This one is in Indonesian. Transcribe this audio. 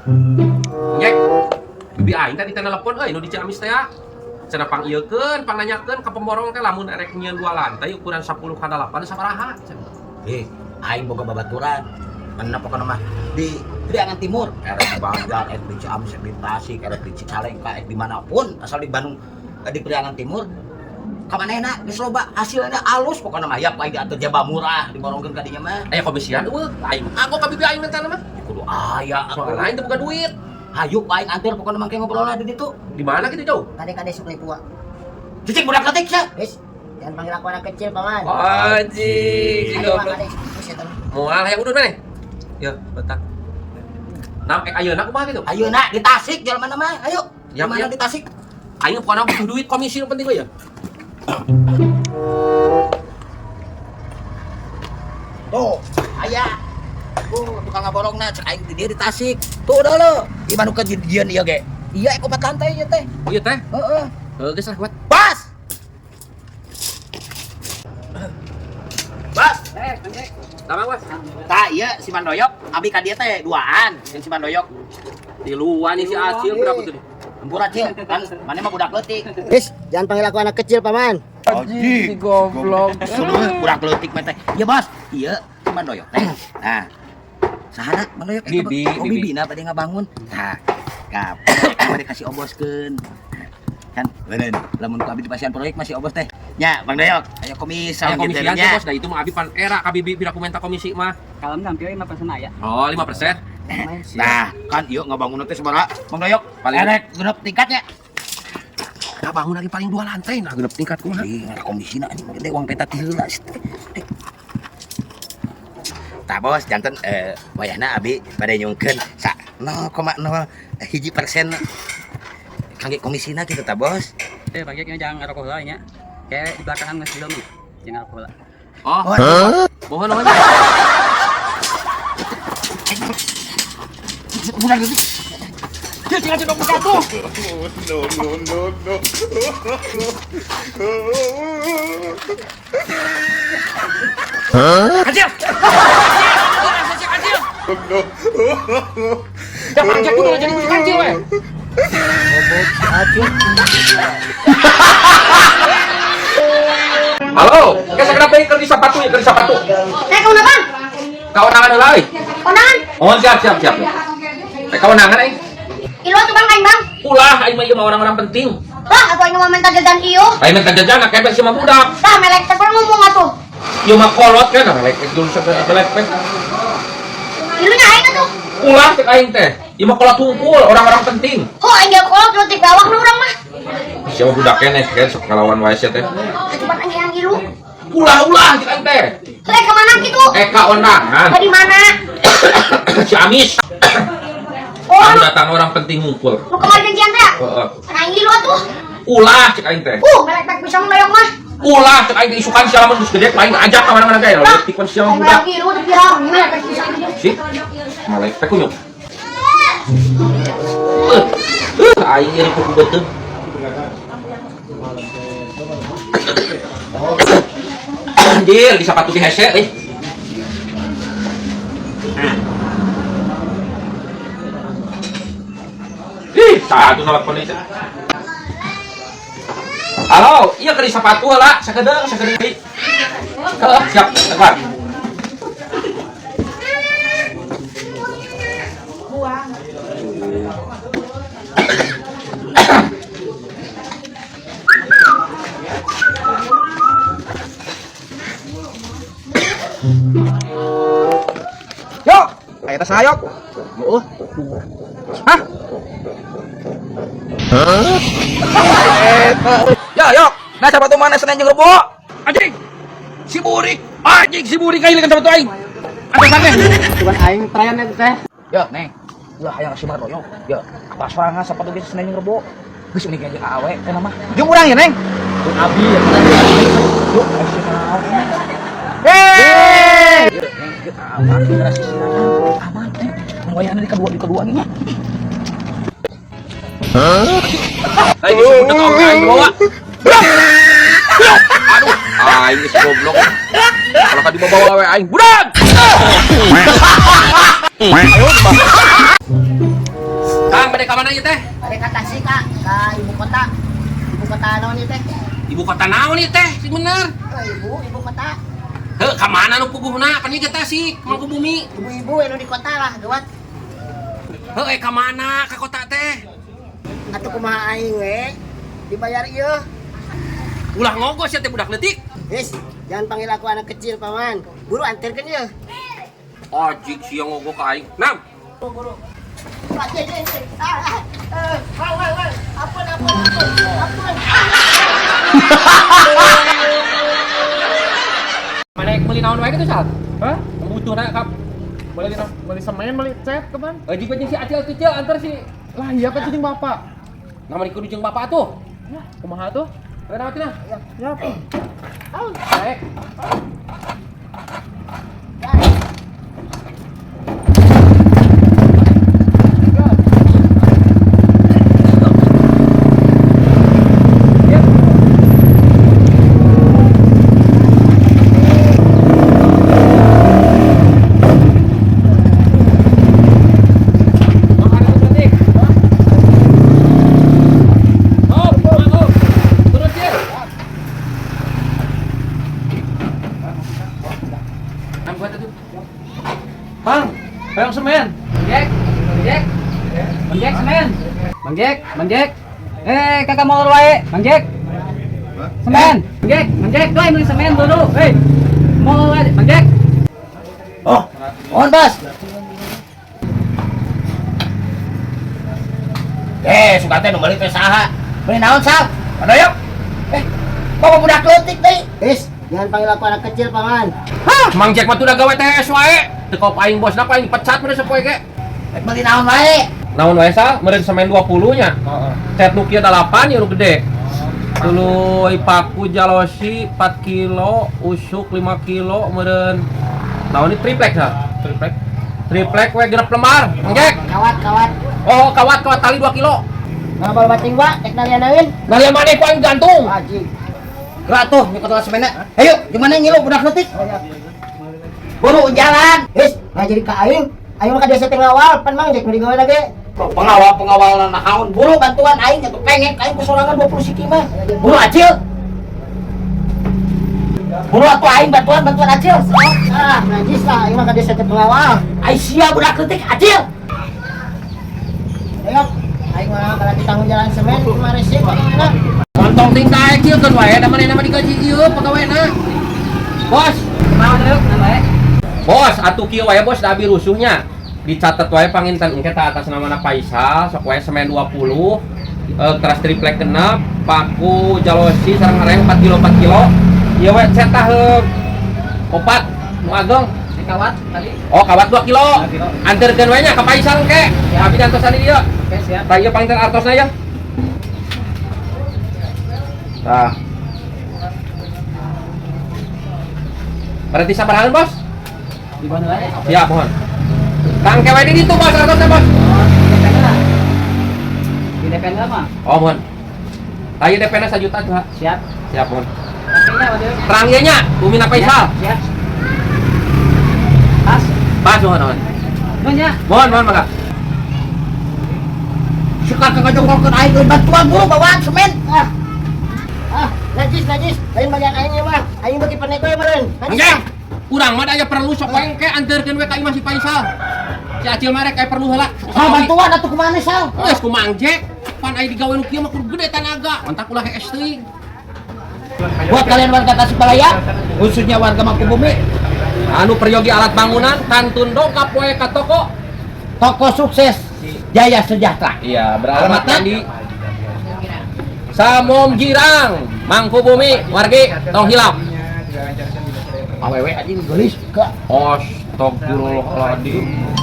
Nyek, bibi aing tadi telepon euy nu di Ciamis teh. Cenah pangieukeun, pangnanyakeun ka pemborong teh lamun erek nyieun 2 lantai ukuran 10x8 sabaraha cenah. Aing boga babaturan. Mana pokoknya mah di Priangan Timur, erek di Bagdad, di Ciamis, di Tasik, di Cicalengka, dimanapun asal di Bandung di Priangan Timur. Kamanehna geus loba hasilnya alus pokoknya mah ya paling diatur jaba murah diborongkeun ka dinya mah. Aya komisian eueuh, aing anggo ka bibi aing mentana mah. Kudu aya Soalnya aing teh boga duit. hayu aing antur pokoknya mangke ngobrolna di ditu. Di mana gitu jauh? Kade-kade suplai pua. Cicing budak letik sia. Wis, jangan panggil aku anak kecil, Paman. Anjing, si Ayo, goblok. Kade. Wis ya, Tom. Moal hayang udun maneh. Ya, betak. Nam ayeuna kumaha gitu? Ayeuna di Tasik jalan mana mah? Ayo. Ya, Di mana ya. di Tasik? Aing pokona butuh duit komisi nu penting we ya. Tuh, aya. Tukang ngaborongna cek aing di dieu di Tasik. Tuh udah lo. Di mana kejadian ieu ge? Iya, eko 4 lantai ieu teh. Oh iya teh. Heeh. Geus lah kuat. Bas. Bas. Anjek. Tamang Mas. Tah iya si Mandoyok, abi ka dieu teh duaan, jeung si Mandoyok. Di luar nih si Acil berapa tuh? Empur Acil, kan mana mah budak leutik. Wis, jangan panggil aku anak kecil, Paman. Anjing, goblok. Suluh budak leutik mah teh. Iya, Bos. Iya, si Mandoyok teh. Nah. Sahara Mandoyok eta Bibi, oh Bibi. bibina bade ngabangun. Nah, kap. Bade kasih oboskeun. Kan beureun lamun ku abi di pasian proyek masih obos teh. Nya, Bang Doyok, aya komis Saya sama komisian gitu tuh bos, nah itu mah abi pan era ka bibi pira kumenta komisi mah. Kalau nampil 5% aya. Oh, 5%. Nah, kan ieu ngabangun teh sabaraha? Bang Doyok, Paling- erek genep tingkatnya. Nah, bangun lagi paling 2 lantai nah genep tingkat kumaha. Ih, ngara komisina anjing gede uang peta 13. Tah bos, janten wayahna abi pada nyungkeun sa 0,01%. Kangge komisina gitu tah bos. Bangkeknya jangan ngerokok lah nya. Kayak di belakangan nggak sebelum nih. Jangan ngerokok lah. Oh, mohon mohon. Budak gitu. Dia tinggal cedok budak tuh. Kecil. Jangan cek dulu jadi musik kecil we. Halo, geus kenapa keur di sepatu ya, keur di sepatu. Keundangan? Kaunangan heula euy. Kondangan? Oh, siap. Kaunangan aing. Ilo tuh bang kain bang? Ulah aing mah ieu mah orang-orang penting. Bang, atau ini mau minta jajan iyo? Aing minta jajan kebek sama budak. Dah, melek teh ngomong atuh. Ieu mah kolot kan, melek dulu sebelek pek. Ilunya aing atuh. Ulah cek aing teh. Ieu mah kolot tungkul, orang-orang penting. Oh, aing dia kolot lu tik gawak nu urang mah. Siapa budak keneh kan sok ngalawan wae sia teh. Cuman aing yang ilu. Ulah cek aing teh. Lek kemana gitu? Eka ondangan. Di mana? Si Amis. Oh, Anu datang orang penting ngumpul. lu kemarin janjian teh? Heeh. Aing ilu atuh. Ulah cek aing teh. Melek tek bisa melayang mah. Ulah cek aing teh isukan sia lamun geus gede paling ajak ka mana-mana kae. Leutik pun sia Aing budak. lagi ilu teh pirang, melek tek bisa. Si. Malek teh kunyuk. Aing ieu kudu beuteung. Anjir, di sepatu di hese euy. Ih, satu nelpon ieu. Halo, iya ke di sepatu lah, sakedeung deui. Heeh, siap, tepat. Yok, aya tas sayok. Heuh. Hah? Ya, yok. Nah, sabatu mana Senin jeung Rebo? Anjing. Si Burik kailikan sepatu aing. Ada sange. Cuman aing terayan eta teh. Ya, Neng. Ya, hayang si Marlo, yok. Ya, pas sorangan sabatu ge Senin jeung Rebo. Geus unik aja ka awe teh mah. Jeung urang ya, Neng. Kun abi ya. Yuk, si naon. Hei! Neng, kita aman, kita sisi aman, Neng. Wayahna di kedua nih. Aing geus budak orang aing bawa. Aduh, aing geus goblok. Kalau ka dibawa we aing budak. Ayo, Bang. bade ka mana ieu teh? Bade ka Tasik Kak, ka ibu kota. Ibu kota naon ieu teh? Ibu kota naon ieu teh? Sing bener. Ibu kota. Heuh, ka mana nu puguhna? Pan ieu Tasik, Mangkubumi. Ibu-ibu anu di kota lah, gawat. Heuh, ka mana? Ka kota teh? Atuh kumaha aing we? Dibayar ieu. Ulah ngogos ya teh budak leutik. Wis, jangan panggil aku anak kecil, Paman. Buru anterkeun ieu. Ajik sia ngogok ka aing. Nam. Buru. Ampun. Mana meuli naon wae kitu sal? Hah? Butuhna kap. Beli semen, beli cat kapan? Jika jeung si Acil kecil antar si Lah iya kan jeung bapak. nama di kudu jeung bapak tuh. Ya, kumaha tuh? Kenapa tina? Ya, apa? Baik. Bang, bayang semen. Bang Jack semen. Bang Jack. Kakak mau wae, Bang Jack. Semen. Bang Jack, doy beli semen dulu. Hei. Mau wae, Bang Jack. Oh, mohon bos. Suka teh nu meuli teh saha? Beli naon sal? Ada yuk. Bawa budak leutik deui. Wis, jangan panggil aku anak kecil, Paman. Mang Jack mah tuh udah gawe TS wae. Teu kop aing bosna paling dipecat meureun sapoe ge. Beli naon wae? Naon wae sal? Meureun semen 20 nya. Cet nu kieu 8 ya nu gede. Tuluy paku jalosi 4 kilo, usuk 5 kilo meureun. Naon ieu triplek sal? Triplek we 6 lembar. Mang Jack. Kawat. Oh, kawat tali 2 kilo. Nah, bal bating wa, tek nalianaeun. Dari mana ku aing gantung? Haji. Lah tuh, nyokot semennya. Ayo, gimana ngilu budak leutik? Buru jalan. Wis, nah jadi ka aing. Aing mah ka desa teh ngawal, pan Mang Jack nu digawe lagi. Pengawal naon? Buru bantuan aing atuh pengen aing kusorangan 20 siki mah. Buru Acil. Buru atuh aing bantuan Acil. Najis lah, aing mah ka desa teh pengawal. Ai sia budak leutik Acil. Ayo, aing mah berarti tanggung jalan semen kumaha resik mana? Montong tingkah kecil kan wae, da manehna mah digaji ieu pegawena. Bos, Mau dulu, wae. bos, atuh kieu wae bos da abi rusuhnya. Dicatet wae panginten engke ta atas namana Faisal, sok wae semen 20. Keras triplek genep, paku jalosi sareng hareng 4 kilo. Ieu we cetah opat nu ageng. Kawat tadi. Oh, kawat 2 kilo. 2 kilo. Anterkeun wae nya ka Faisal engke. Abi dantosan di dieu. Oke, siap. Tah ieu panginten artosna ya. Tah. Berarti sabarahan, Bos? Di mana wae? Ya, mohon. Kang kewe di ditu, Bos, artosna, Bos. Di DP mah. Oh, mohon. Ayo DP-na 1 juta tuh, Ha. Siap. Siap, mohon. Tapi-nya waduh. Terang ieu nya, Bumina Faisal. Siap. Pas. Pas, mohon. Nunya. Mohon, Mangga. Suka kagajongkolkeun aing euy bantuan buru bawaan semen. Najis. Lain bagian aing ieu mah. Aing bagi panek we meureun. Oke. Urang mah aya perlu sok wae engke anterkeun we ka imah si Faisal. Si Acil mah rek aya perlu heula. Bantuan atuh kumaha sal? Geus ku Mang Jack. Pan aya digawe nu kieu mah kudu gede tanaga. Mantak ulah hees teuing. Buat kalian warga Tasikmalaya, khususnya warga Mangkubumi, Anu peryogi alat bangunan kantun dongkap wae ka toko. toko sukses Jaya Sejahtera. Iya, beralamat Alamatnya? di Samom Jirang, Mangkubumi, wargi tong hilap. Awewe anjing geulis ka Astagfirullahaladzim.